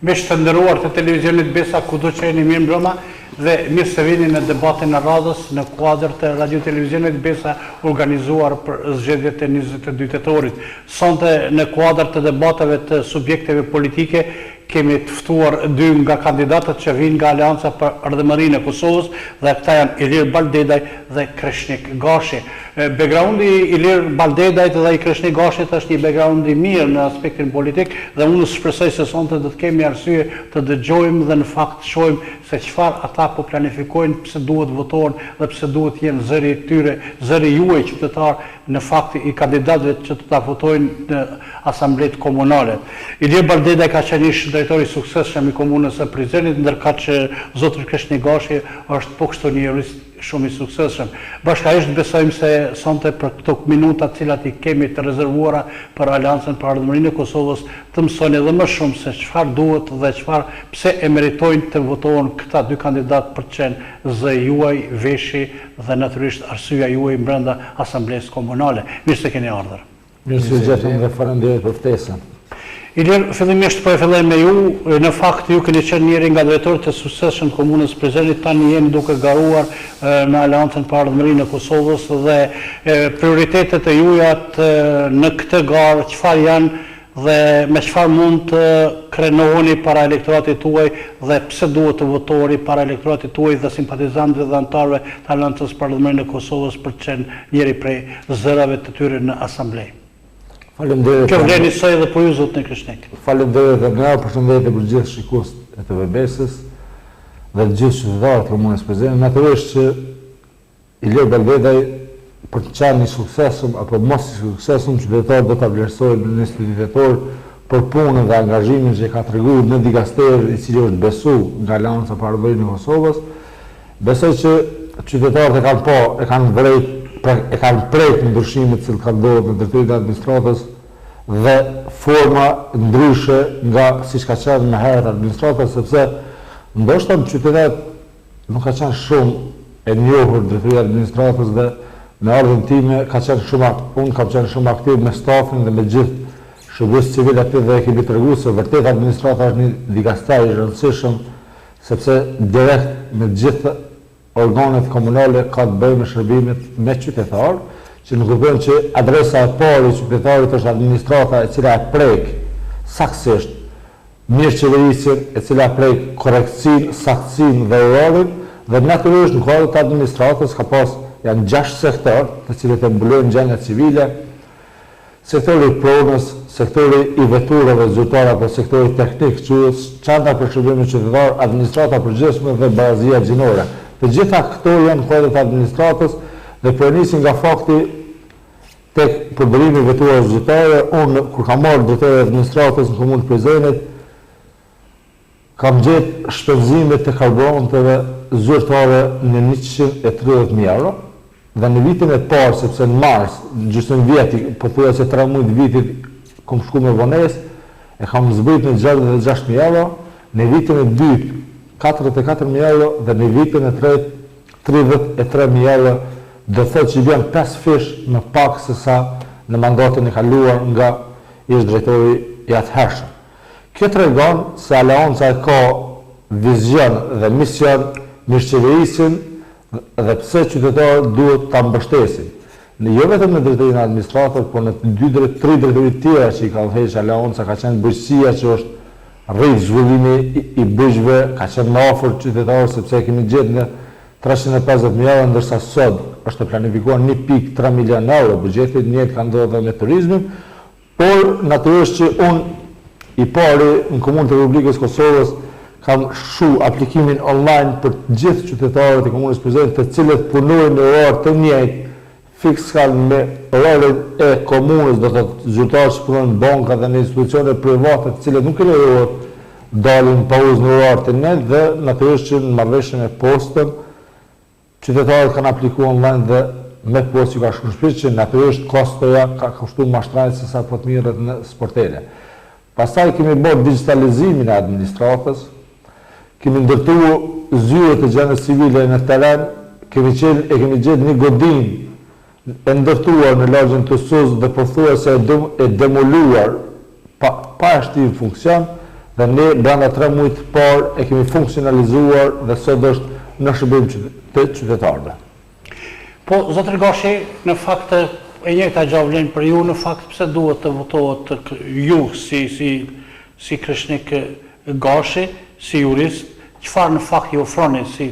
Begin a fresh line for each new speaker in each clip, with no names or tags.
Miq të nderuar të televizionit Besa, kudo që jeni mirë mbrëma dhe mirë se vini në debatin e radhës në kuadër të radio televizionit Besa organizuar për zgjedhjet e 22 tetorit. Sonte në kuadër të debateve të subjekteve politike kemi të ftuar dy nga kandidatët që vinë nga Aleanca për Ardhmërinë e Kosovës dhe këta janë Ilir Baldedaj dhe Kreshnik Gashi. Backgroundi i Ilir Baldedajt dhe i Kreshnik Gashit është një background i mirë në aspektin politik dhe unë shpresoj se sonte do të kemi arsye të dëgjojmë dhe në fakt shohim se çfarë ata po planifikojnë, pse duhet votohen dhe pse duhet jenë zëri i tyre, zëri juaj qytetar në fakt i kandidatëve që të ta votojnë në asambletë komunale. Ilir Baldedaj ka qenë ish drejtori i suksesshëm i komunës së Prizrenit, ndërkaq që zotri Kreshnik Gashi është po kështu një jurist shumë i suksesshëm. Bashkërisht besojmë se sonte për këto minuta të cilat i kemi të rezervuara për Aleancën për Ardhmërinë e Kosovës të mësoni edhe më shumë se çfarë duhet dhe pse e meritojnë të votohen këta dy kandidatë për të qenë zë juaj, veshi dhe natyrisht arsyeja juaj brenda asamblesë komunale. Mirë se keni ardhur.
Mirë se gjetëm dhe faleminderit për ftesën.
Ilir, fillimisht po e filloj me ju, në fakt ju keni qenë njëri nga drejtorët e suksesshëm të komunës Prizrenit, tani jeni duke garuar në Aleancën për Ardhmërinë e Kosovës dhe prioritetet e juaja në këtë garë çfarë janë dhe me çfarë mund të krenoheni para elektoratit tuaj dhe pse duhet të votoheni para elektoratit tuaj dhe simpatizantëve dhe anëtarëve të Aleancës për Ardhmërinë e Kosovës për të qenë njëri prej zërave të tyre në asamblej. Kjo vleni soj dhe po ju zotni Kreshnik.
Faleminderit dhe nga përshëndetje për gjithë shikuesit e TV Besës dhe gjithë qytetarët e komunës Prizrenit. Natyrisht që Ilir Baldedaj për të qenë i suksesshëm apo mos i suksesshëm, qytetarët do ta vlerësojnë në institutor për punën dhe angazhimin që ka treguar në dikaster i cili është besu nga Aleanca për Ardhmërinë e Kosovës. Besoj që qytetarët e kanë prejtë ndryshimet që kanë ndodhur në drejtorinë e administratës dhe forma ndryshe nga siç ka qenë më herët administrata, sepse ndoshta qytetarët nuk ka qenë shumë e njohur drejtoria e administratës dhe në ardhmën time unë kam qenë shumë aktiv me stafin dhe me gjithë shërbëtorët civil aty dhe kemi treguar se vërtet administrata është një dikaster i rëndësishëm sepse direkt me gjithë organet komunale ka të bëjë me shërbimet me qytetar, që nuk kuptojnë që adresa e parë e qytetarit është administrata e cila e prek saktësisht mirëqeverisjen, e cila e prek korrektësinë, saktësinë dhe orarin, dhe natyrisht në kuadër të administratës janë 6 sektor, të cilët e mbulojnë gjendja civile, sektori i pronës, sektori i veturave zyrtare apo sektori teknik, çanta për shërbimin qytetar, administrata përgjithshme dhe barazia gjinore. Të gjitha këto janë kuadër të administratës dhe po nisin nga fakti tek përbërimi i veturave zyrtare. Unë kur kam marrë drejtori i administratës në komunën Prizrenit, kam gjetë shpenzime të karburanteve zyrtare në 130.000 euro. Dhe në vitin e parë, sepse në mars, gjysmë vjeti, pothuajse 3 muaj të vitit, kam shku me vonesë, e kam zbrit në 66.000 euro, në vitin e dytë 44.000 euro dhe në vitin e tretë 33.000 euro, do thotë që vjen 5 fish më pak se sa në mandatin e kaluar nga ish drejtori i atëhershëm. Kjo tregon se Aleanca ka vizion dhe mision mirëqeverisjen dhe pse qytetarët duhet ta mbështesin. Jo vetëm në drejtorinë administratore, por në 3 drejtori tjera që i ka heqë Aleanca, ka qenë bujqësia që është rrit zhvillimi i bëjqve, ka qenë më afër qytetarë sepse kemi gjetë në 350.000 euro, ndërsa sot është planifikuar 1.3 milion euro, buxheti njëjtë ka ndodhur me turizmin, por natyrisht që unë i pari në komunën e Republikës Kosovës kam shu aplikimin online për gjithë qytetarët e komunës Prizrenit, të cilët punojnë në orë të njëjtë fiskal me oraret e komunës, do të zyrtarë që punojnë në banka dhe në institucione private, të cilët nuk e lejohet dalin pauzë në orar të njëjtë dhe natyrisht që në marrëveshje me postën, qytetarët kanë aplikuar online dhe me postë që ka shkuar shpirt që natyrisht kostoja ka kushtuar mashtrajt se sa po të mirët në sportele. Pastaj kemi bërë digitalizimin e administratës, kemi ndërtuar zyret e gjendjes civile në teren, kemi gjetë një godinë e ndërtuar në lagjen të Sus dhe pothuajse e demoluar pa shtim funksion Dhe ne brenda 3 muajt të parë e kemi funksionalizuar dhe sot është në shërbim të qytetarëve.
Po, zotër Gashi, në fakt e njëjta gjë vlen për ju, në fakt pse duhet të votohet ju si Kreshnik Gashi, si jurist, çfarë në fakt ju ofroni si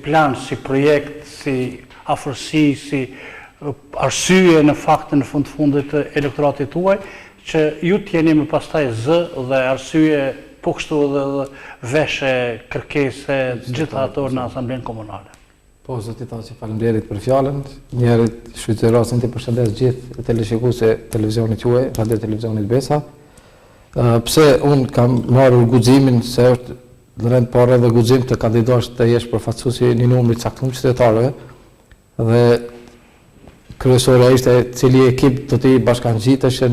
plan, si projekt, si afërsi, si arsye në fakt në fundit të elektoratit tuaj, që ju t'jeni me pastaj zë dhe arsye po kështu dhe veshe, kërkese, gjitha ato në Asamblenë Komunale.
Po, zoti Thaçi, faleminderit për fjalën. Njerit shfrytëzoj rastin të përshëndes gjithë televizionistët e televizionit juaj, Radio Televizionit Besa. Pse unë kam marrë guximin se është rend parë edhe guxim të kandidosh të jesh përfaqësuesi një numri të caktuar qytetarëve dhe kryesorja ishte cili ekip do të bashkangjitesh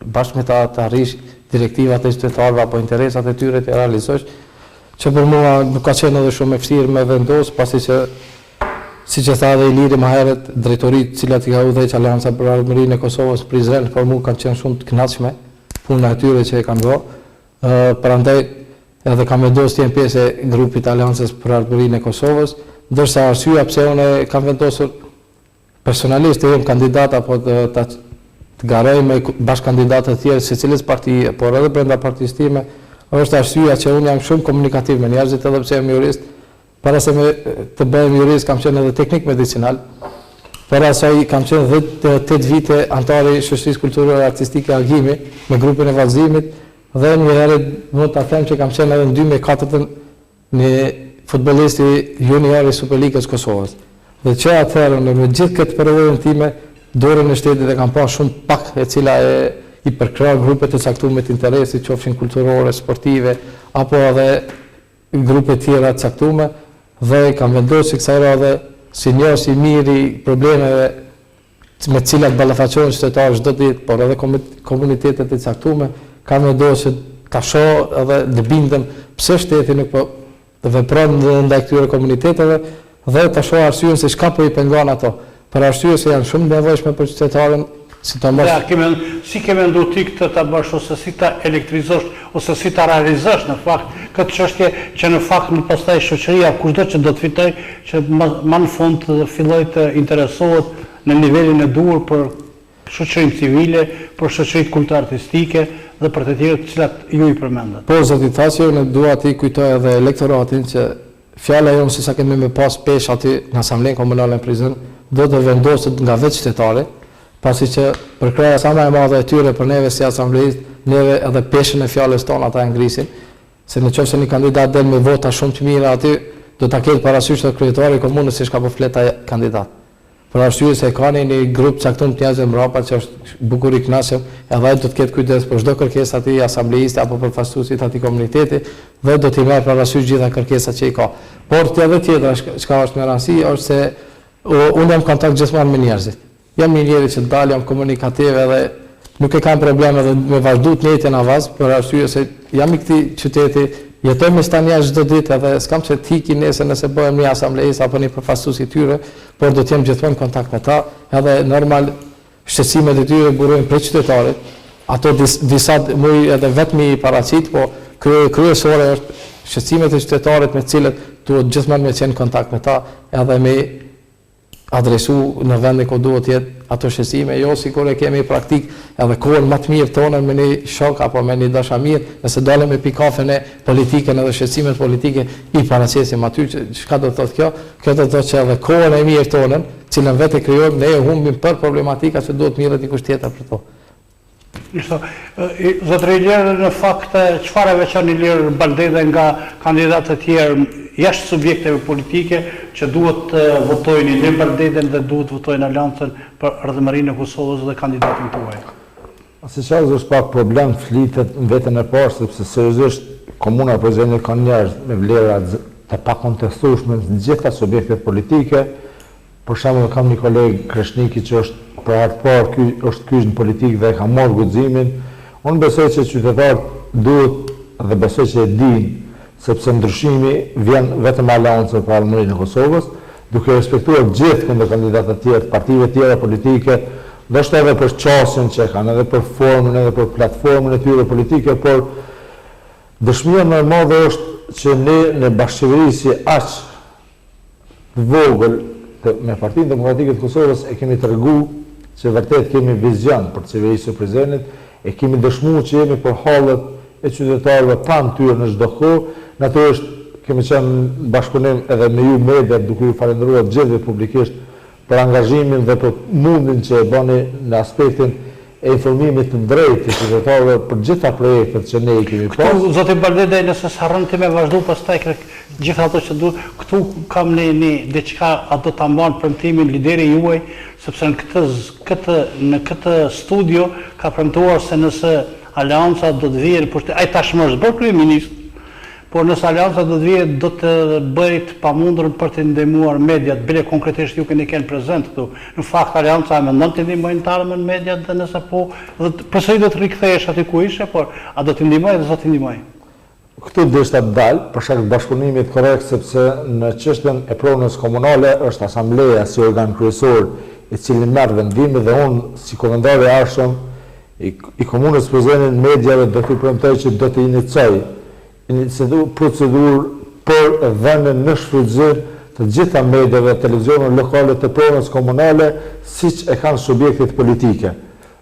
bashkë me ta të arrish direktivat e qytetarëve apo interesat e tyre të realizosh, që për mua nuk ka qenë edhe shumë e vështirë me vendos, pasi që siç e tha edhe Iliri më herët, drejtoritë cilat i ka udhëheq Aleanca për Ardhmërinë e Kosovës në Prizren, për mua kanë qenë shumë të kënaqshme puna e tyre që e kanë bërë. Prandaj edhe kam vendosur të jem pjesë e grupit të Aleancës për Ardhmërinë e Kosovës, ndërsa arsyeja pse unë kam vendosur personalisht të jem kandidat apo të garoj me bashkandidatë të tjerë secilës parti, por edhe brenda partisë time, është arsyeja që unë jam shumë komunikativ me njerëzit edhe pse jam jurist. Para se të bëhem jurist kam qenë edhe teknik medicinal. Para asaj kam qenë 8 vite antari i shoqërisë kulturore artistike Argimi me grupin e vallëzimit dhe një herë mund ta them që kam qenë edhe në 2004 një futbollisti junior i Superligës Kosovës. Dhe që atëherë me gjithë këtë periudhën time dorën e shtetit e kam pa shumë pak e cila i përkrah grupe të caktuara të interesi, qofshin kulturore, sportive apo edhe grupe tjera të caktuara. Dhe kam vendosur kësaj radhe si njës i mirë i problemeve me të cilat ballafaqohen qytetarët çdo ditë, por edhe komunitetet e caktuara, kam vendosur ta shoh edhe të bindem pse shteti nuk po vepron ndaj këtyre komuniteteve dhe ta shoh arsyeën se çka po i pengon ato. Për arsye se janë shumë nevojshme për qytetarën, sidomos.
Si ke menduar ti këtë ta bësh ose si ta elektrizosh ose si ta realizosh në fakt këtë çështje që në fakt më pastaj shoqëria kushdo që do të fitoj që më në fund të filloj të interesohet në nivelin e duhur për shoqërinë civile, për shoqëritë kulturartistike dhe për të tjerët të cilat ju i përmendët.
Po, zoti Thaçi, unë dua të kujtoj edhe elektoratin që fjala jonë se sa kemi me pas pesh aty në Asamblenë Komunale në Prizren do të vendoset nga vetë qytetarët, pasi që përkraja sa më e madhe e tyre për neve si asambleist, neve edhe peshën e fjalës tonë ata e ngrisin, se në qoftë se një kandidat del me vota shumë të mira aty, do ta ketë parasysh të kryetari i komunës se çka po flet ai kandidat. Për arsye se kanë një grup caktuar të njerëzve mbrapa që është bukur i kënaqshëm, edhe ai do të ketë kujdes për çdo kërkesë aty asambleisti apo përfaqësuesit atij komuniteti dhe do t'i marrë parasysh gjitha kërkesat që i ka. Por edhe tjetra çka është me rëndësi është se unë jam kontakt gjithmonë me njerëzit. Jam një njeri që dal, jam komunikativ edhe nuk e kam probleme dhe me vazhdu të njëjtën avaz, për arsye se jam i këtij qyteti, jetoj me sta njerëz çdo ditë edhe s'kam që të iki nesër nëse bëhem një asambleist apo një përfaqësues i tyre, por do të jem gjithmonë në kontakt me ta, edhe normal shqetësimet e tyre burojnë prej qytetarit. Ato disa muj edhe vetëm i paraqit, po kryesore është shqetësimet e qytetarit me të cilët duhet gjithmonë me qenë në kontakt me ta, edhe me adresu në vendin ku duhet jetë ato shqetësime, jo sikur e kemi praktik edhe kohën më të mirë tonë me një shok apo me një dashamir, nëse dalëm me pikafën e politikën edhe shqetësimet politike i paraqesim aty, çka do të thotë kjo? Kjo do të thotë që edhe kohën e mirë tonën, cilën vetë krijojmë, ne e humbim për problematika që duhet mirë dikush tjetër për to.
Zotëri Ilir, në fakt, çfarë veçon Ilir Baldeda nga kandidatët e tjerë jashtë subjekteve politike që duhet të votojnë Ilir Baldeden dhe duhet të votojnë Aleancën për Ardhmërinë e Kosovës dhe kandidatin tuaj?
Si qarës është pak problem flitet në vetën e parë, sepse seriozisht komuna e Prizrenit ka njerëz me vlera të pakontestueshme në gjitha subjektet politike. Për shembull kam një koleg Kreshniki që është për herë të parë është kyç në politikë dhe ka marrë guximin. Unë besoj që qytetarët duhet dhe besoj që e dinë, sepse ndryshimi vjen vetëm Aleancës për Ardhmërinë e Kosovës, duke respektuar gjithë këto kandidatë të tjerë, partive tjera politike, ndoshta edhe për qasjen që kanë, edhe për formën, edhe për platformën e tyre politike, por dëshmia më e madhe është që ne në bashkëqeveri si aq vogël me Partinë Demokratike të Kosovës e kemi tregu që vërtet kemi vizion për qeverisë së prezidentit, e kemi dëshmuar që jemi për hallet e qytetarëve tan tyre në çdo kohë. Natyrisht kemi qenë bashkëpunim edhe me ju media, duke ju falendëruar gjithë publikisht për angazhimin dhe për mundin që e bani në aspektin e informimit të drejtë të qytetarëve për gjitha projektet që ne i kemi pas.
Zoti Bardedaj, nëse s'harron ti me vazhdu pastaj gjithë ato që du, këtu kam një diçka, a do ta mban premtimin lideri juaj, sepse në këtë studio ka premtuar se nëse Aleanca do të vijë në ai tashmë është bërë kryeminist, por nëse Aleanca do të vijë, do të bëjë të pamundurën për të ndihmuar mediat, bile konkretisht ju keni qenë prezent këtu. Në fakt Aleanca mendon të ndihmojë në mediat dhe nëse po, përsëri do të rikthehesh aty ku ishe, por a do të ndihmojë dhe do të ndihmojë?
Këtu deshta të dalë për shkak të bashkëpunimit korrekt, sepse në çështjen e pronës komunale është asambleja si organ kryesor i cili merr vendime dhe unë si komentar i arshëm i komunës prezidentit mediave do t'i premtoj që do të inicioj procedurë për dhënien në shfrytëzim të gjitha mediave, televizioneve lokale të pronës komunale, siç e kanë subjektet politike.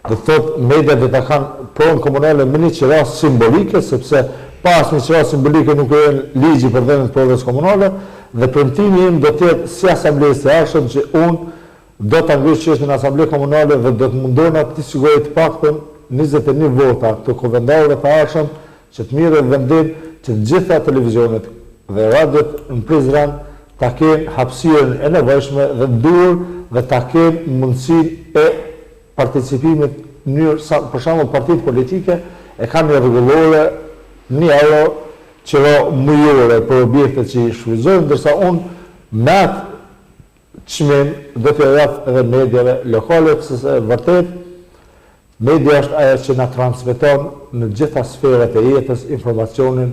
Do thotë media do ta kanë pronë komunale me një qira simbolike, sepse pas një qira simbolike nuk ka ligji për dhënien të pronës komunale, dhe premtimi im do të jetë si asamblesë së arshëm që unë do të ngrish çështjen në asamble komunale dhe do të mundona të siguroj të paktën 21 vota të kovendarëve të arshëm që të mirën vendim që të gjitha televizionet dhe radiot në Prizren ta kenë hapësirën e nevojshme dhe duhur dhe ta kenë mundësinë e participimit në mënyrë, për shembull partitë politike e kanë një rregullore 1 euro qiro mujore për objektet që i shfrytëzojnë, ndërsa unë me atë çmim do të jap edhe mediave lokale, sepse vërtet media është ajo që na transmeton në gjitha sferat e jetës informacionin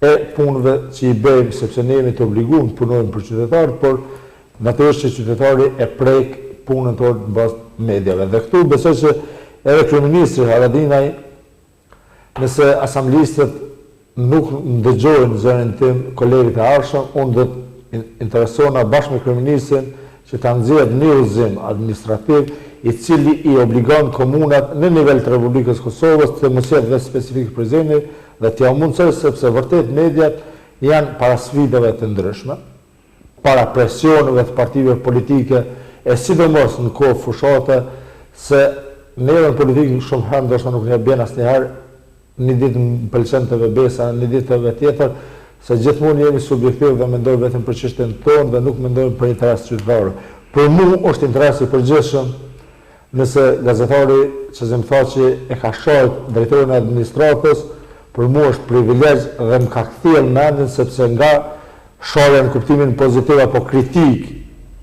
e punëve që i bëjmë, sepse ne jemi të obliguar të punojmë për qytetarët, por natyrisht që qytetari e prek punën tonë në bazë mediave. Dhe këtu besoj që edhe kryeministri Haradinaj, nëse asamblistët nuk ndëgjojnë zërin tim kolegët e arshëm, unë do të interesona bashkë me kryeministrin që ta nxjerrë një udhëzim administrativ i cili i obligon komunat në nivel të Republikës Kosovës të mos jetë dhe specifik prezidentit dhe t'ia mundsoj, sepse vërtet mediat janë para sfidave të ndryshme, para presioneve të partive politike, e sidomos në kohë fushate, se në politikë shumë herë ndoshta nuk ne bën asnjëherë, një ditë më pëlqen të vebesa, një ditë të tjetër, se gjithmonë jemi subjektiv dhe mendojmë vetëm për çështjen tonë dhe nuk mendojmë për interes qytetarëve. Për mua është interes i përgjithshëm nëse gazetari që më tha që e ka shohur drejtorin e administratës, për mua është privilegj dhe më ka kthyer mendjen, sepse nga shohja në kuptimin pozitiv apo kritik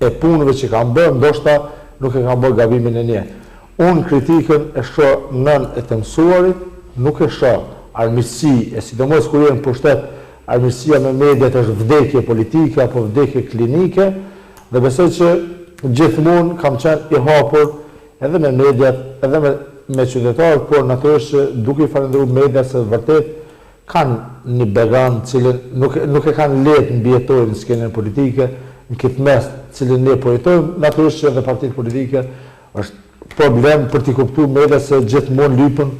e punëve që kanë bërë, ndoshta nuk e kanë bërë gabimin e një. Unë kritikën e shoh nën e të mësuarit, nuk e shoh armiqësi, e sidomos kur jemi në pushtet, armiqësia me mediat është vdekje politike apo vdekje klinike, dhe besoj që gjithmonë kam qenë i hapur edhe me mediat, edhe me qytetarët, por natyrisht që duke i falendëruar mediat se vërtet kanë një background cilin nuk e kanë lehtë mbijetojnë në skenën politike, në këtë mes cilin ne projektojmë, natyrisht që edhe partitë politike është problem për t'i kuptuar mediat se gjithmonë lypën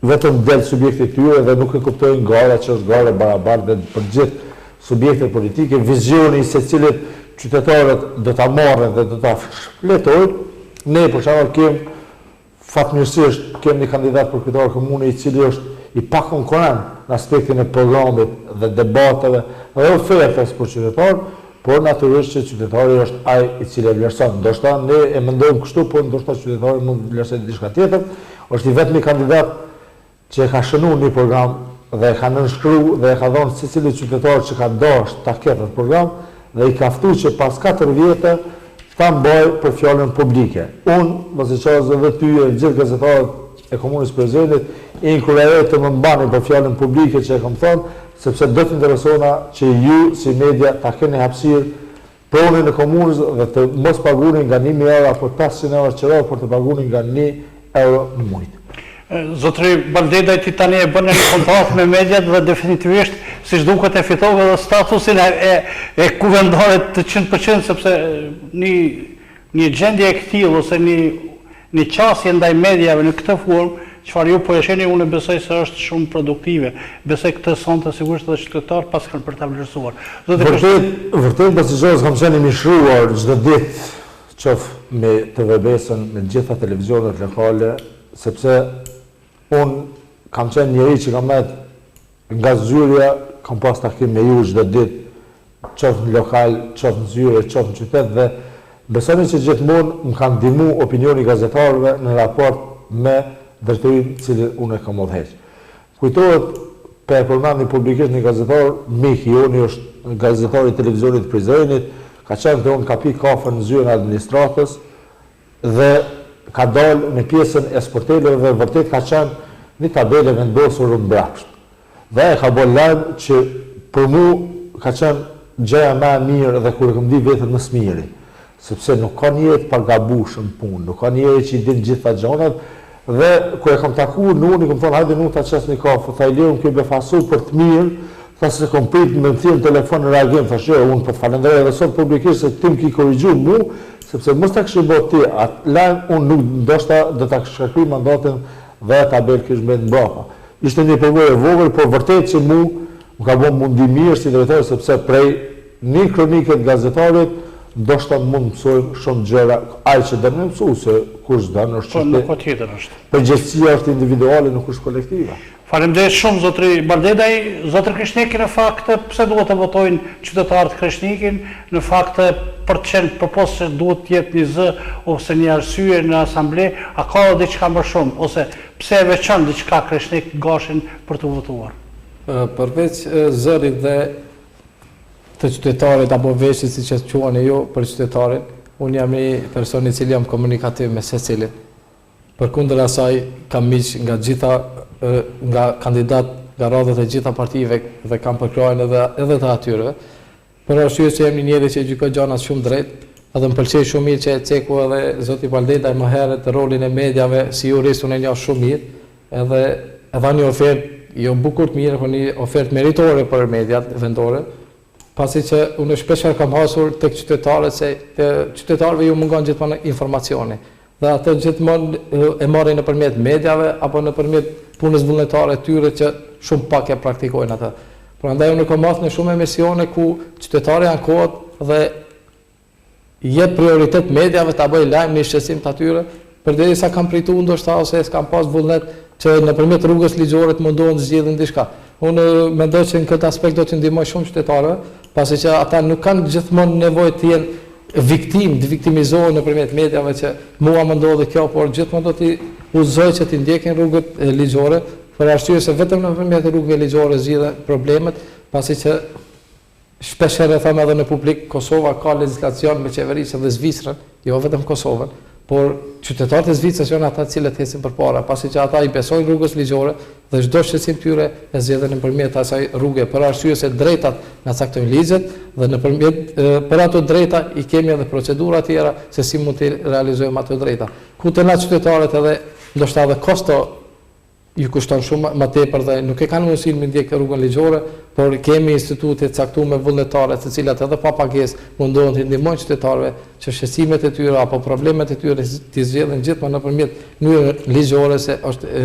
vetëm del subjekti tyre dhe nuk e kuptojnë gara që është gara barabartë dhe për gjithë subjektet politike, vizioni i secilit qytetarët do ta marrën dhe do ta fletojnë. Ne për shembull kemi fatmirësisht kemi një kandidat për kryetar komune i cili është i pakonkurrent në aspektin e programit dhe debateve dhe ofertës për qytetarët, por natyrisht që qytetari është ai i cili e vlerëson. Ndoshta ne e mendojmë kështu, por ndoshta qytetari mund të vlerësojë diçka tjetër. Është i vetmi kandidat që e ka shënuar një program dhe e ka nënshkruar dhe e ka dhënë secili qytetar që ka dashur ta ketë atë program dhe i ka ftuar që pas 4 vjetë ta mbajë për fjalën publike. Unë, mos e çoj edhe ty e gjithë gazetarët e komunës Prezidentit, i inkurajoj të më mbani për fjalën publike që e kam thënë, sepse do të interesona që ju si media ta keni hapësirë pronin e komunës dhe të mos pagunin nga 1.000 euro apo 500 euro qëror, por të pagunin nga 1 euro në mujtë.
Zotëri Baldedaj, ti tani e bën një kontakt me mediat dhe definitivisht, si duket e fitove dhe statusin e kuvendarit të 100%, sepse një gjendje e këtillë ose një qasje ndaj mediave në këtë formë, çfarë ju po e shihni, unë besoj se është shumë produktive. Besoj këtë sonte sigurisht edhe qytetarët pas kanë për ta vlerësuar.
Vërtet pasazhorës kam qenë mishruar çdo ditë, qoftë me TVB-sën, me gjitha televizionet lokale, sepse unë kam qenë njëri që kam nga zyrja, kam pas takim me ju çdo ditë, qoftë në lokal, qoftë në zyre, qoftë në qytet, dhe besoni që gjithmonë më kanë ndihmu opinioni gazetarëve në raport me drejtorinë cilë unë e kam udhëheq. Kujtohet për përmendni publikisht një gazetar, Miki Joni është gazetari i televizionit Prizrenit, ka qenë të unë ka pi kafe në zyrën e administratës dhe ka dalë në pjesën e sporteleve dhe vërtet ka qenë një tabele vendosur në mbrapsht. Dhe e ka bërë lajm që për mu ka qenë gjëja më e mirë dhe kur e kam di vetën më së miri, sepse nuk ka njerëz pa gabuar në punë, nuk ka njerëz që i din gjitha gjonat. Dhe kur e kam takuar në unë, i kam thonë hajde nuk ta çes një kafe, tha i lejon kjo befasu për të mirë, tha se kom prit me thirr në telefon në reagim, thash jo, unë po të falenderoj edhe sot publikisht se ti më ke korrigjuar mu, sepse mos ta kishë bërë ti atë lajm, unë nuk ndoshta do ta shkarkoj mandatin dhe tabel kish mbet mbrapa. Ishte një përvojë e vogël, por vërtet që më ka bërë mundi mirë si drejtor, sepse prej një kronike të gazetarit ndoshta mund mësojmë shumë gjëra, ai që dënë mësu, se kush dënë është
qështë. Po tjetër është.
Përgjegjësia është individuale, nuk është kolektive.
Faleminderit shumë, zotri Baldedaj. Zotri Krishnikin, në fakt, pse duhet të votojnë qytetarët Krishnikin, në fakt, për të qenë përpos që duhet të jetë një zë ose një arsye në asamble, a ka dhe diçka më shumë, ose pse e veçon diçka Krishnik gashin për të votuar?
Përveç zërit dhe të qytetarit apo veshit si që të quani ju për qytetarin, unë jam një person i cili jam komunikativ me secilin. Përkundër asaj kam miq nga gjitha, nga kandidat nga radhët e gjitha partive dhe kam përkrajnë edhe të atyre. Për arsye që jam një njeri që gjykoj gjanat shumë drejt, edhe më pëlqej shumë mirë që e ceku edhe zoti Baldedaj më herët rolin e mediave si jurist, unë e njoh shumë mirë, edhe dha një ofertë jo bukur të mirë, por një ofertë meritore për mediat vendore. Pasi që unë shpeshherë kam hasur tek qytetarët se të qytetarëve ju mungon gjithmonë informacioni. Dhe atë gjithmonë e marrin nëpërmjet mediave apo nëpërmjet punës vullnetare të tyre që shumë pak e praktikojnë atë. Prandaj unë kam marrë në shumë emisione ku qytetarët ankohet dhe jep prioritet mediave ta bëjë lajm në shqetësim të atyre, përderisa kam prituar ndoshta ose s'kam pas vullnet që nëpërmjet rrugës ligjore të mundohen të zgjidhin diçka. Unë mendoj që në këtë aspekt do të ndihmoj shumë qytetarëve, pasi që ata nuk kanë gjithmonë nevojë të jenë viktimë, të viktimizohen nëpërmjet mediave që mua më ndodhi kjo, por gjithmonë do t'i udhëzoj që t'i ndjekin rrugët ligjore, për arsye se vetëm nëpërmjet rrugëve ligjore zgjidhen problemet, pasi që shpeshherë e them edhe në publik, Kosova ka legjislacion me qeverisën dhe Zvicrën, jo vetëm Kosovën, por qytetarët e Zvicrës janë ata cilët ecin përpara, pasi që ata i besojnë rrugës ligjore dhe çdo shqetësim tyre e zgjedhin nëpërmjet asaj rruge, për arsye se drejtat na caktojnë ligjet dhe nëpërmjet për ato drejta i kemi edhe procedura tjera se si mund të realizojmë ato drejta. Ku të na qytetarët edhe ndoshta edhe kosto ju kushton shumë më tepër dhe nuk e kanë mundësinë me ndjek rrugën ligjore, por kemi institute të caktuara vullnetare, të cilat edhe pa pagesë mundohen të ndihmojnë qytetarëve që shqetësimet e tyre apo problemet e tyre të zgjidhen gjithmonë nëpërmjet mënyrës ligjore, se është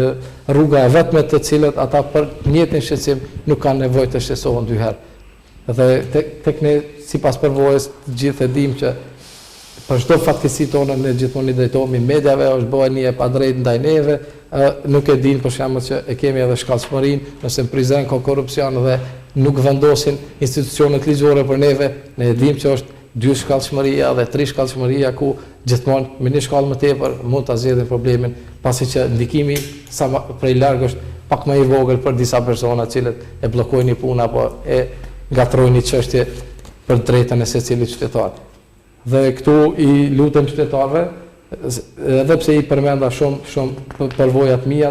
rruga e vetme të cilët ata për njëjtin shqetësim nuk kanë nevojë të shqetësohen dy herë. Dhe tek ne sipas përvojës të gjithë e dimë që për çdo fatkeqësi tonë ne gjithmonë i drejtohemi mediave, është bëhen një e padrejtë ndaj neve, nuk e din për shembull që e kemi edhe shkallësmërinë, nëse në Prizren ka korrupsion dhe nuk vendosin institucionet ligjore për neve, ne e dimë që është 2 shkallësmëria dhe 3 shkallësmëria ku gjithmonë me një shkallë më tepër mund ta zgjidhin problemin, pasi që ndikimi sa prej larg është pak më i vogël për disa persona të cilët e bllokojnë një punë apo e ngatrojnë një çështje për drejtën e secilit qytetar. Dhe këtu i lutem qytetarëve, edhe pse i përmenda shumë përvojat mia,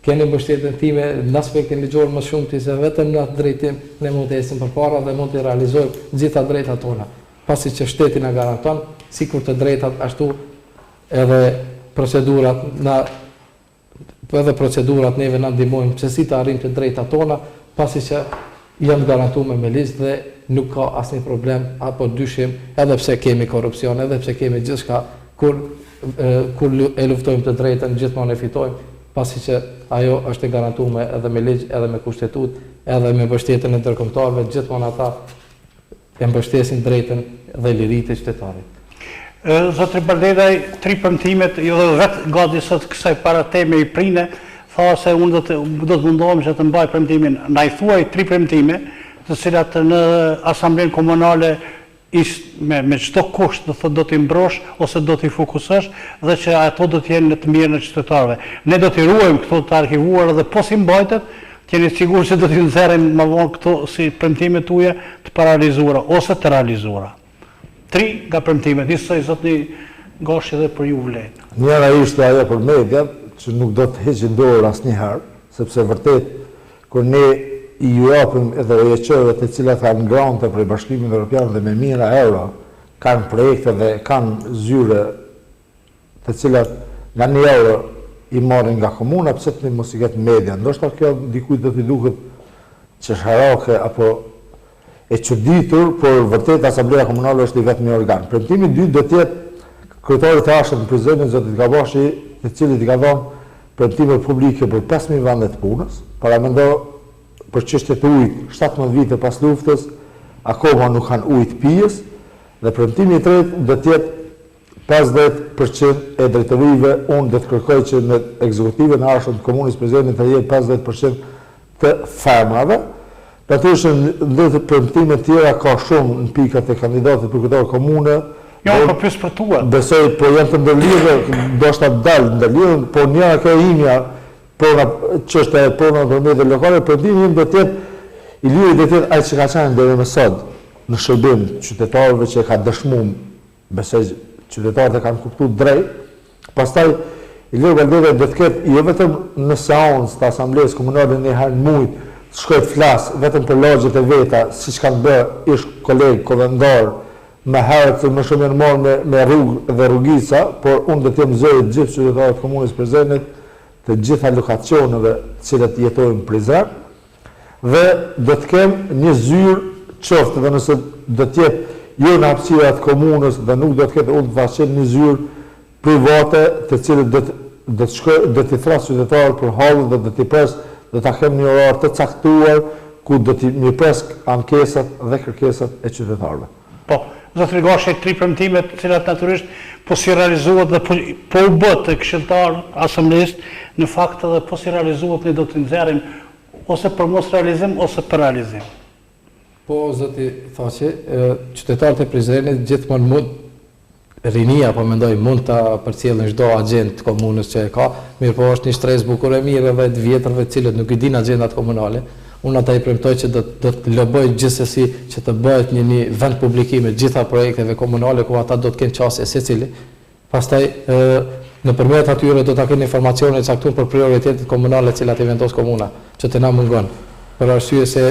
keni mbështetjen time në aspektin ligjor më shumë se vetëm në atë drejtim ne mund të ecim përpara dhe mund të realizojmë gjitha drejtat tona. pasi që shteti na garanton, sikur të drejtat ashtu edhe procedurat neve na ndihmojnë se si të arrijmë të drejtat tona, pasi që janë garantuar me ligj dhe nuk ka asnjë problem apo dyshim, edhe pse kemi korrupsion, edhe pse kemi gjithçka, kur e luftojmë të drejtën, gjithmonë e fitojmë, pasi që ajo është e garantuar edhe me ligj, edhe me kushtetutë, edhe me mbështetjen e ndërkombëtarëve, gjithmonë ata e mbështesin drejtën dhe liritë e qytetarit.
Zotri Bardedaj, 3 premtimet, jo dhe vetë gati sot kësaj para teme i prine, tha se unë do të mundohem që të mbaj premtimin. Na i thuaj 3 premtime, të cilat në asamblenë komunale me çdo kusht do t'i mbrosh ose do t'i fokusosh dhe që ato do t'jenë në të mirën e qytetarëve. Ne do t'i ruajmë këto të arkivuara dhe po si mbajtet, t'jeni sigur që do t'i nxjerrim më vonë këto si premtimet tuaja të paralizuara ose të realizuara. 3 nga premtimet, njësoj zotni Gashi dhe për ju vlen.
Njëra ishte ajo për mediat, që nuk do të heqin dorë asnjëherë, sepse vërtet kur ne i japim edhe OEQ-ve të cilat kanë grante për Bashkimin Evropian dhe me mijëra euro, kanë projekte dhe kanë zyre të cilat nga 1 euro i marrin nga komuna, pse të mos i ketë media. Ndoshta kjo dikujt do t'i duket çesharake apo e çuditur, por vërtet Asambleja Komunale është i vetmi organ. Premtimi i dytë do të jetë kryetari i ashëm të prezidentit zoti Gabashi, i cili i ka dhënë premtime publike për 5000 vende të punës. Para mendo për çështje të ujit, 17 vite pas luftës, akoma nuk kanë ujë të pijës, dhe premtimi i tretë do të jetë 50% e drejtorive, unë do të kërkoj që në ekzekutivën e arshëm të komunës presidentit të jetë 50% të fermave. Natyrisht ndër premtimet tjera ka shumë në pikat e kandidatit për kryetar komune.
Jo, po pyes për tua.
Besoj po janë të ndërlidhur, ndoshta dalë ndërlidhur, por njëra kjo imja çështja e punës për mediat lokale, premtimi im do të jetë i lidhur do të jetë ai që ka qenë deri më sot në shërbim qytetarëve që ka dëshmuar, besoj qytetarët e kanë kuptuar drejt. Pastaj Ilir Bardedaj do të ketë jo vetëm në seancë të asamblesë komunale një herë në muaj, shkoj të flas vetëm për lagjet e veta, siç kanë bërë ish koleg kollendar me herët më shumë janë marrë me rrugë dhe rrugica, por unë do të jem zëri të gjithë qytetarët e komunës Prizrenit, të gjitha lokacioneve të cilat jetojnë në Prizren, dhe do të kem një zyrë qoftë dhe nëse do të jetë jo në hapësirat të komunës dhe nuk do të ketë unë të faqen një zyrë private të cilët do t'i thrasë qytetarët për hallet dhe do t'i pres, do t'a kem një orar të caktuar ku do t'i mirëpres ankesat dhe kërkesat e qytetarëve.
Po, zotri Gashi, 3 premtimet të cilat natyrisht po si realizohet dhe po u bë të këshilltar asamblesë, në fakt edhe po si realizohet ne do të nxjerrim ose për mos realizim ose për realizim.
Po, zoti thaqe, qytetarët e Prizrenit gjithmonë mund rinia, po mendoj, mund të përcjellin çdo agent të komunës që e ka, mirë po është një shtresë bukur e mirë edhe të vjetërve të cilët nuk i din agjendat komunale. Unë ata i premtoj që do të loboj gjithsesi që të bëhet një vend publikimi të gjitha projekteve komunale ku ata do të kenë qasje secili. Pastaj nëpërmjet atyre do ta kenë informacione të caktuar për prioritetet komunale të cilat i vendos komuna, që të na mungon. Për arsye se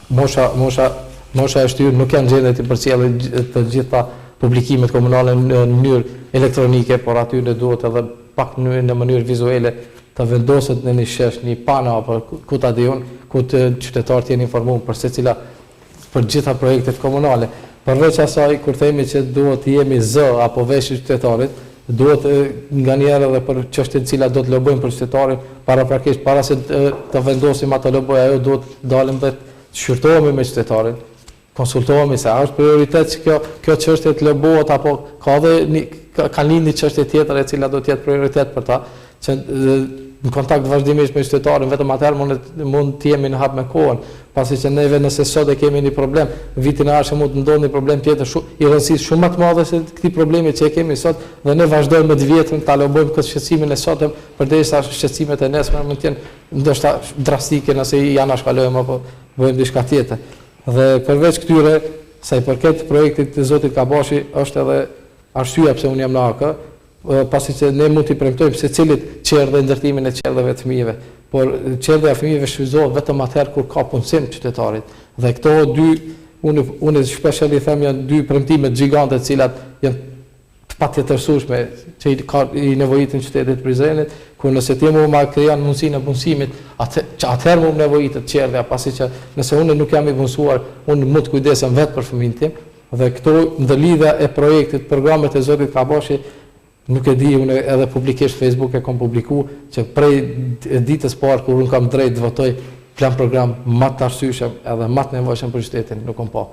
mosha e shtyrë nuk janë gjendje të përcjellin të gjitha publikimet komunale në mënyrë elektronike, por aty ne duhet edhe pak në mënyrë vizuale të vendoset në një shesh, një pana apo ku ta diun, ku të qytetarët jenë informuar për gjitha projektet komunale. Përveç asaj, kur themi që duhet të jemi zë apo vesh i qytetarit, duhet nganjëherë edhe për çështjet të cilat do të lobojmë për qytetarin, paraprakisht para se të vendosim ato loboj, ajo duhet dalim dhe të shqyrtohemi me qytetarin. Konsultohemi se a është prioritet që kjo çështje të lobohet apo ka lind një çështje tjetër e cila do të jetë prioritet për ta, që në kontakt vazhdimisht me qytetarin, vetëm atëherë mund të jemi në hap me kohën, pasi që neve nëse sot e kemi një problem, vitin e ardhshëm mund të ndodhë një problem tjetër i rëndësishëm shumë më të madhe se këtij problemi që e kemi sot, dhe ne vazhdojmë me të vjetrin ta lobojmë këtë shqetësimin e sotëm, përderisa shqetësimet e nesme mund të jenë ndoshta drastike nëse i anashkalojmë apo bëjmë diçka tjetër. Dhe përveç këtyre, sa i përket projektit të zotit Gabashi, është edhe arsyeja pse unë jam në AK, pasi që ne mund t'i premtojmë secilit qerdhe dhe ndërtimin e qerdheve të fëmijëve, por qerdhja e fëmijëve shfrytëzohet vetëm atëherë kur ka punësim qytetarit. Dhe këto dy unë shpesh i them janë dy premtime gjigante të cilat janë të patjetërsueshme që i nevojitin qytetit Prizrenit, ku nëse ti ma krijan mundësinë e punësimit, atëherë më nevojitet qerdhja, pasi që nëse unë nuk jam i punësuar, unë mund të kujdesem vetë për fëmijën tim, dhe këto ndërlidhja e projektit, programet e zotit Kabashi, nuk e di, unë edhe publikisht Facebook e kam publiku, që prej ditës parë kur unë kam drejt të votoj, plan program më të arsyeshëm edhe më të nevojshëm për qytetin, nuk kam pa.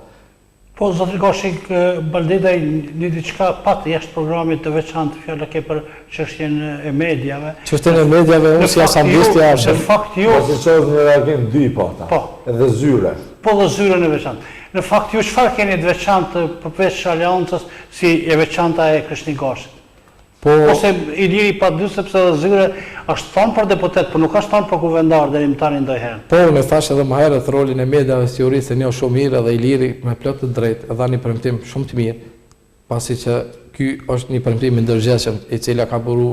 Po, zotri Gashik, Baldedaj një diçka pat jashtë programit të veçantë, fjala ke për çështjen e mediave.
Çështjen e mediave, unë si asambleist jashtë.
Në fakt ju...
Po si qovë një reagim dy pata, edhe zyre.
Po dhe zyre në veçantë. Në fakt ju çfarë keni të veçantë përveç aleancës si e veçanta e Krishtin Gashit? Ose Iliri pa dy sepse dhe zyre është thonë për deputet, por nuk është thonë për kuvendar deri më tani ndonjëherë.
Po, unë thash edhe më herët rolin e mediave si juristë e njoh shumë mirë dhe Iliri me plot të drejtë e dha një premtim shumë të mirë, pasi që ky është një premtim i ndërgjegjshëm i cili ka buru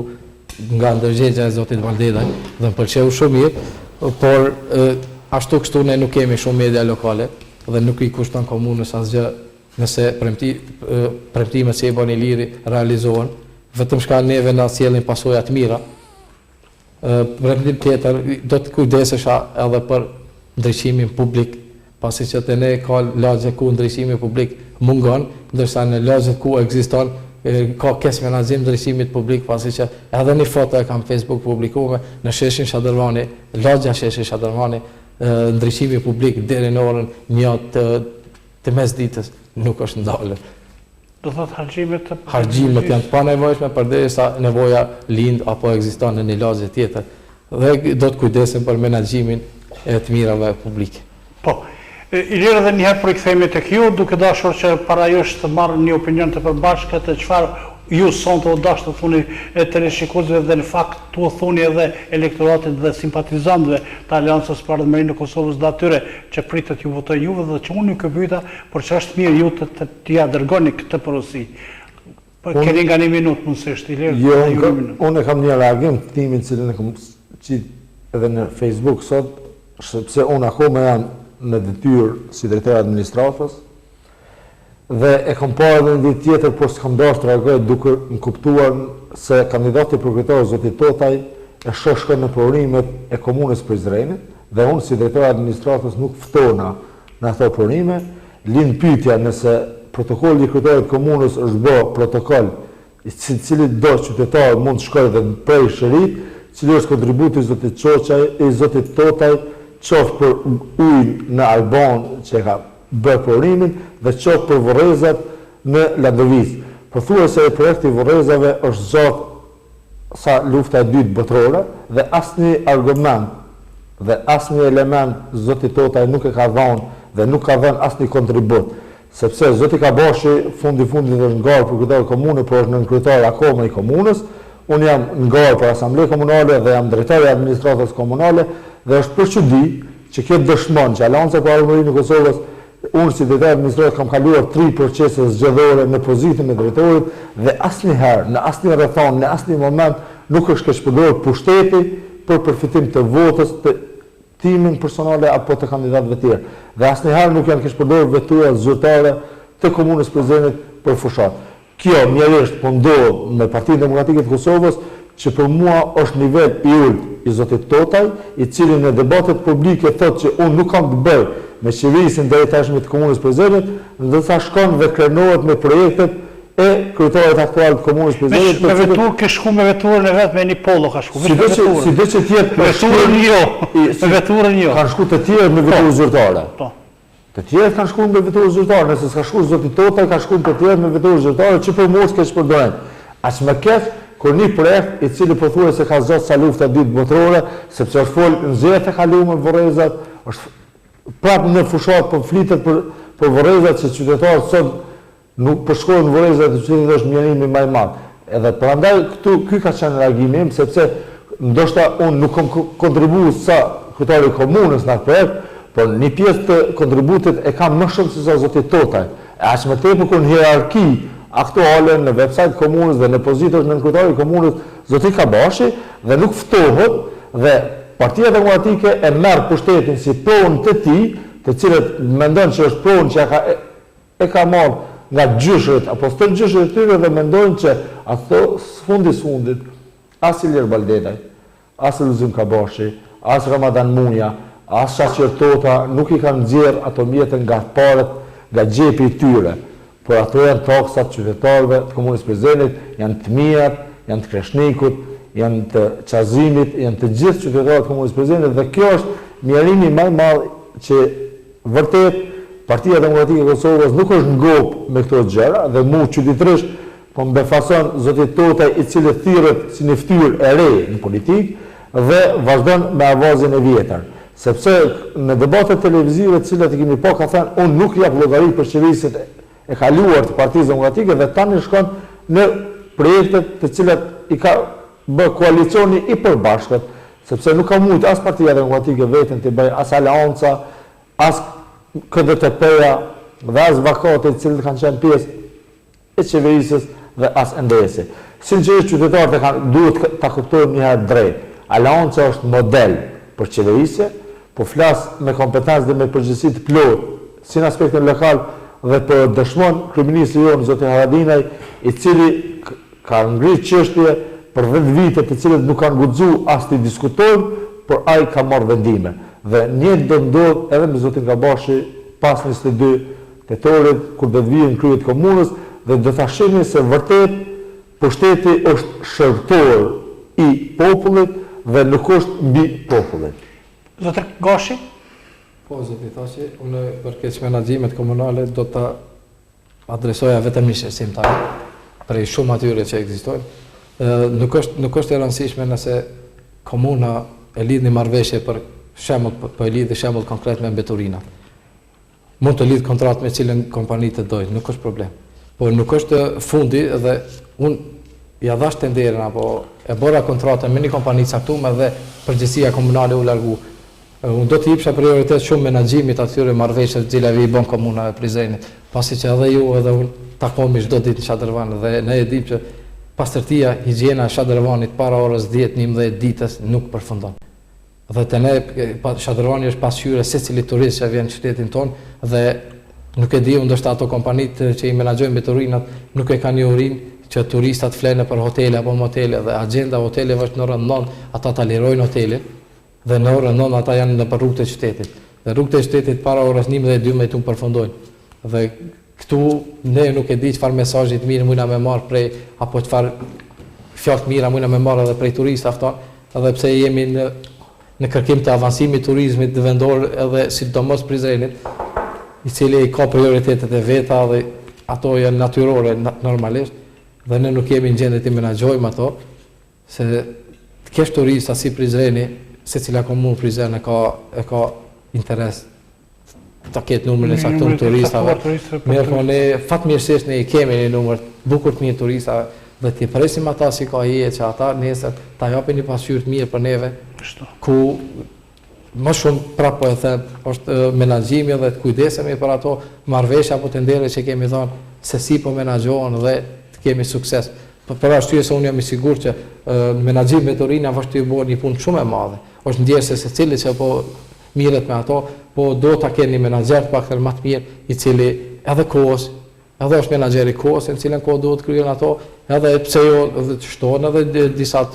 nga ndërgjegja e zotit Baldedaj dhe më pëlqeu shumë mirë, por ashtu kështu ne nuk kemi shumë media lokale dhe nuk i kushton komunës asgjë nëse premtimet që i bën Iliri realizohen. Vetëm shka neve na sjellin pasoja të mira. Premtim tjetër, do të kujdesesha edhe për ndriçimin publik, pasi që te ne ka lagje ku ndriçimi publik mungon, ndërsa në lagjet ku ekziston ka kes menaxhim ndriçimit publik, pasi që edhe një foto e kam Facebook publikuar në sheshin Shadërvani, lagja sheshi Shadërvani, ndriçimi publik deri në orën 1 të mesditës nuk është ndalur.
Do thot harxhimet
janë pa nevojshme përderisa nevoja lind apo ekziston në një lagje tjetër. Dhe do të kujdesem për menaxhimin e të mirave publike.
Po. I lirë edhe njëherë për i kthehemi tek ju, duke dashur që para jush të marrë një opinion të përbashkët të çfarë ju sonte u dash të thuni e teleshikuesve dhe në fakt tu thuni edhe elektoratit dhe simpatizantëve të Aleancës për Ardhmërinë e Kosovës dhe atyre që pritet ju votojnë juve dhe që unë ju pyeta, por që është mirë ju të ja dërgoni këtë porosi. Keni nga një minutë mundësisht, i lirë.
Jo, unë kam një reagim të timin cilin e kam qitë edhe në Facebook sot, sepse unë akome jam në detyrë si drejtori administratës, dhe e kam parë edhe një ditë tjetër, por s'kam dashur të reagoj duke më kuptuar se kandidati prokurotor zoti Totaj e shkon në provorimet e komunës Prizrenit dhe unë si drejtori administratës nuk ftona në ato provime, lind pyetja nëse protokolli i kryetarit komunës është bë protokoll i cili do qytetar mund të shkojë dhe prej shërit, cili është kontributi i zotit Çoçaj e zotit Totaj, qoftë për ujin në Alban që ka bërë provorimin dhe qoftë për vorrezat në Landovic. Pothuajse projekti i vorrezave është zgjat sa lufta e dytë botërore dhe asnjë argument dhe asnjë element zoti Totaj nuk e ka dhënë dhe nuk ka dhënë asnjë kontribut, sepse zoti Kabashi fundi është ngarë për kryetar komune, por është nën kryetar akoma i komunës. Unë jam ngarë për asamble komunale dhe jam drejtori i administratës komunale dhe është për çudi që kjo dëshmon që Aleanca për Ardhmërinë e Kosovës, unë si drejtori i administratës kam kaluar 3 procese zgjedhore në pozitën e drejtorit dhe asnjëherë, në asnjë rrethon, në asnjë moment nuk është keqpërdorur pushteti për përfitim të votës të timin personale apo të kandidatëve tjerë. Dhe asnjëherë nuk janë keqpërdorur vetura zyrtare të komunës Prizrenit për fushat. Kjo mjerisht po ndodh me Partinë Demokratike të Kosovës, që për mua është nivel i ulët i zotit Totaj, i cili në debatet publike thotë që unë nuk kam të bëj me qeverisin deri tashmë të komunës Prizrenit, ndërsa shkon dhe krenohet me projektet e kryetarit aktual të komunës Prizrenit.
Me veturë ke shku me veturën e vet me një polo ka shku.
Sido që tjetë
me veturën jo. Me veturën jo.
Kanë shku të tjerë me veturë zyrtare. Të tjerë kanë shku me veturë zyrtare, nëse s'ka shku zoti Totaj ka shku të tjerë me veturë zyrtare që për mos keq përdorën. Aq më keq kur një projekt i cili pothuajse ka zgjat sa lufta dytë botërore, sepse është fol nxjerrjet e kaluara me vorrezat, është prapë në fushat po flitet për vorrezat që qytetarët sot nuk përshkojnë në vorrezat të cilit është mjerimi më i madh. Edhe prandaj ky ka qenë reagimi im, sepse ndoshta unë nuk kam kontribuar sa kryetari i komunës në atë projekt, por një pjesë të kontributit e kam më shumë se sa zoti Totaj. Aq më tepër kur në hierarki aktuale në website komunës dhe në pozitë është në kryetari i komunës zoti Kabashi dhe nuk ftohet dhe Partia Demokratike e merr pushtetin si pronë të tij të cilët mendojnë që është pronë që e ka marrë nga gjyshët, apo së tërë gjyshët e tyre dhe mendojnë që ato fundit, as Ilir Baldedaj, as Luzim Kabashi, as Ramadan Munja, as Shaqir Tota nuk i kanë nxjerrë ato mjetën nga paret, nga gjepi i tyre, por ato janë taksat qytetarëve të Komunës Prizrenit, janë të mijat, janë të Kreshnikut, janë të Qazimit, janë të gjithë qytetarët të Komunës Prizrenit dhe kjo është mjerimi më i madh që vërtet Partia Demokratike e Kosovës nuk është ngop me këto gjëra dhe mu çuditërisht po mbefason zoti Totaj i cili thirret si një fytyrë e re në politikë dhe vazhdon me avazin e vjetër. Sepse në debatet televizive të cilat i kemi pa ka thënë unë nuk jap llogari për qeverisit e kaluar të Partisë Demokratike dhe tani shkon në projektet të cilat i ka bë koalicioni i përbashkët, sepse nuk ka mujt as Partia Demokratike veten të bëjë as aleanca, as KDTP-ja dhe as vakate të cilët kanë qenë pjesë e qeverisës dhe as NDS-i. Sinqerisht qytetarët duhet ta kuptojnë një herë drejt. Aleanca është model për qeverisje, po flas me kompetencë dhe me përgjegjësi të plotë, si në aspektin lokal dhe për dëshmon kryeministri jonë zoti Haradinaj, i cili ka ngritë çështje për 10 vite të cilët nuk kanë guxuar as të diskutojnë, por ai ka marrë vendime. Dhe njëtë do ndodh edhe me zotin Kabashi pas 22 tetorit, kur do të vijë në kryet komunës, dhe do ta shihni se vërtet pushteti është shërtor i popullit dhe nuk është mbi popullit.
Zotër Gashi?
Po, zoti Thaçi, unë për keq menaxhimet komunale do ta adresoja vetëm një shqetësimtar prej shumë atyre që ekzistojnë. Nuk është e rëndësishme nëse komuna e lidh një marrëveshje për shembull, po e lidh shembull konkret me mbeturinat. Mund të lidh kontratë me cilën kompani të dojë, nuk është problem. Po nuk është fundi dhe unë ja dhash tenderën apo e bora kontratën me një kompani caktuar dhe përgjegjësia komunale u largu. Unë do të jepsha prioritet shumë menaxhimit atyre marrëveshjeve të cilave i bën komuna e Prizrenit, pasi që edhe ju edhe unë takohemi çdo ditë në Shadrvan dhe ne e dimë që pastërtia, higjiena e Shadrvanit para orës 10-11 ditës nuk përfundon. Dhe të ne, Shadrvani është pasqyrë secili turist që vjen në qytetin tonë dhe nuk e di ndoshta ato kompanitë që i menaxhojnë mbeturinat nuk e kanë urinë që turistat flenë për hotele apo motele dhe agenda hoteleve është në orën 9, ata ta lirojnë hotelin dhe në orën 9 ata janë në rrugët e qytetit. Dhe rrugët e qytetit para orës 11:12 unë përfundojnë. Dhe këtu ne nuk e di çfarë mesazhi të mirë mundna me marr prej apo çfarë fjalë të mira mundna me marr edhe prej turistave afton, edhe pse jemi në kërkim të avancimit turizmit vendor edhe sidomos Prizrenit, i cili ka prioritetet e veta dhe ato janë natyrore normalisht dhe ne nuk jemi në gjendje të menaxhojmë ato, se të kesh turista si Prizreni, secila komunë Prizren e ka interes ta ketë numrin e saktuar turistave. Mirë, ne fatmirësisht ne i kemi një numër bukur të mirë turistave dhe t'i presim ata si ka hije që ata nesër ta japin një pasqyrë të mirë për neve, ku më shumë prapë po e them, është menaxhimi dhe të kujdesemi për ato marrëveshje apo tendere që kemi dhënë se si po menaxhohen dhe të kemi sukses. Për arsye se unë jam i sigurt që menaxhimi me Torina vazhdi të bëhet një punë shumë e madhe. Është ndjesë se secili që po mirret me ato, po do ta keni menaxher paktën më të mirë i cili edhe kohës, edhe është menaxher i kohës, në cilën kohë duhet kryen ato, edhe pse jo të shtohen edhe disa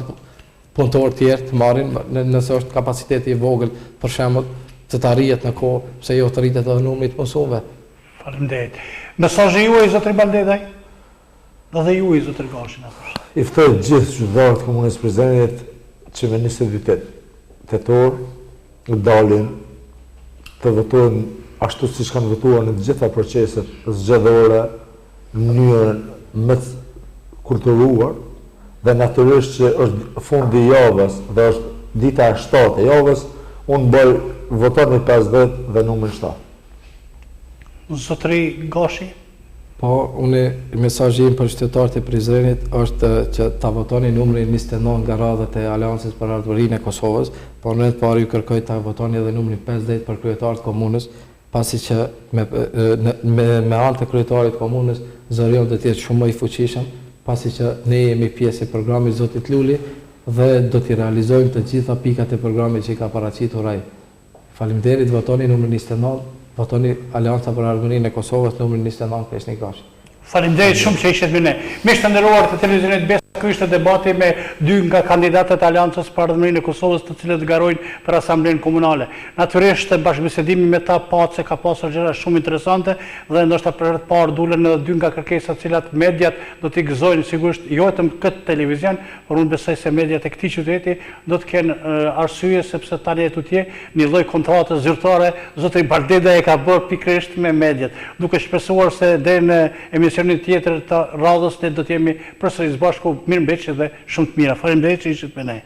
punëtorë tjerë të marrin nëse është kapaciteti i vogël, për shembull, të arrihet në kohë, pse jo të rritet edhe numri të punësuesve.
Faleminderit. Mesazhi juaj zotëri Baldedaj? Dhe ju i zotër Gashi na thosh.
I ftoj gjithë qytetarët e Komunës Prizrenit që me 22 tetor dalin të votojnë ashtu siç kanë votuar në të gjitha proceset zgjedhore në mënyrën më të kulturuar dhe natyrisht që është fundi i javës dhe është dita e 7 e javës, unë bëj votoni 50 dhe numrin 7.
Zotëri Gashi?
Po, mesazhi im për qytetarët e Prizrenit është që ta votoni numrin 29 nga radhët e Aleancës për Ardhurinë e Kosovës, por në të parë ju kërkoj ta votoni edhe numrin 50 për kryetarët komunës, pasi që me anë të kryetarit komunës zërion do të jetë shumë më i fuqishëm, pasi që ne jemi pjesë e programit Zotit Luli dhe do t'i realizojmë të gjitha pikat e programit që i ka paraqitur ai. Faleminderit, votoni numrin 29 votoni Alianca për Armërinë e Kosovës numër 29 Peshnik-Gashi.
Faleminderit shumë që ishit me ne. Miq të nderuar të televizionit Besa, ky ishte debati me dy nga kandidatët e Aleancës për Ardhmërinë e Kosovës, të cilët garojnë për Asamblenë Komunale. Natyrisht bashkëbisedimi me ta pace ka pasur gjëra shumë interesante dhe ndoshta për herë të parë dulen edhe dy nga kërkesat të cilat mediat do t'i gëzojnë, sigurisht jo vetëm këtë televizion, por unë besoj se mediat e këtij qyteti do të kenë arsye sepse tani tutje një lloj kontrate zyrtare zotri Bardeda e ka bërë pikërisht me mediat, duke shpresuar se deri në emisionin tjetër të radhës ne do të jemi përsëri së bashku. Mirëmbëngjes dhe shumë të mira. Faleminderit që ishit me ne.